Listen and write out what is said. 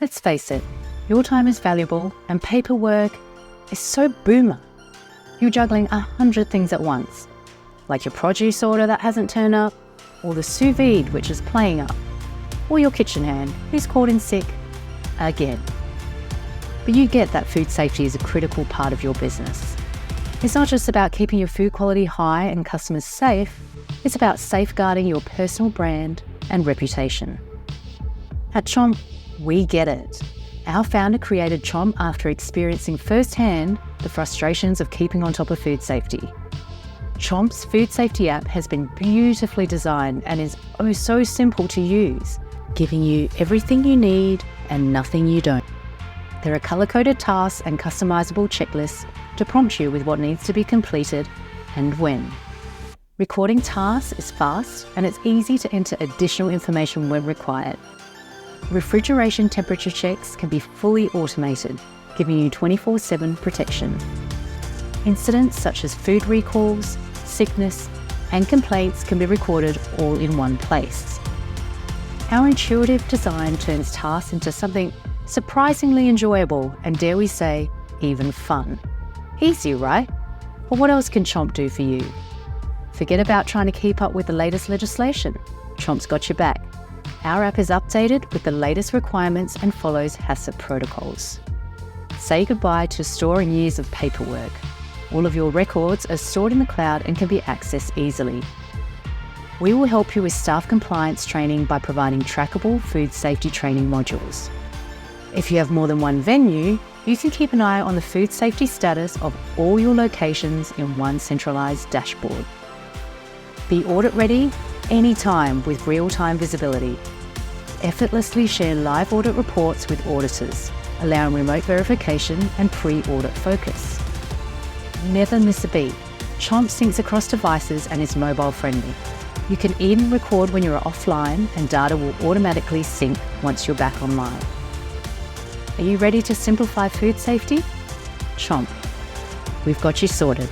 Let's face it, your time is valuable and paperwork is so boomer. You're juggling 100 things at once, like your produce order that hasn't turned up, or the sous vide which is playing up, or your kitchen hand who's called in sick again. But you get that food safety is a critical part of your business. It's not just about keeping your food quality high and customers safe, it's about safeguarding your personal brand and reputation. At Chomp, we get it. Our founder created Chomp after experiencing firsthand the frustrations of keeping on top of food safety. Chomp's food safety app has been beautifully designed and is oh so simple to use, giving you everything you need and nothing you don't. There are color-coded tasks and customizable checklists to prompt you with what needs to be completed and when. Recording tasks is fast and it's easy to enter additional information when required. Refrigeration temperature checks can be fully automated, giving you 24/7 protection. Incidents such as food recalls, sickness, and complaints can be recorded all in one place. Our intuitive design turns tasks into something surprisingly enjoyable and, dare we say, even fun. Easy, right? But what else can Chomp do for you? Forget about trying to keep up with the latest legislation. Chomp's got your back. Our app is updated with the latest requirements and follows HACCP protocols. Say goodbye to storing years of paperwork. All of your records are stored in the cloud and can be accessed easily. We will help you with staff compliance training by providing trackable food safety training modules. If you have more than one venue, you can keep an eye on the food safety status of all your locations in one centralised dashboard. Be audit ready anytime with real-time visibility. Effortlessly share live audit reports with auditors, allowing remote verification and pre-audit focus. Never miss a beat. Chomp syncs across devices and is mobile friendly. You can even record when you're offline and data will automatically sync once you're back online. Are you ready to simplify food safety? Chomp. We've got you sorted.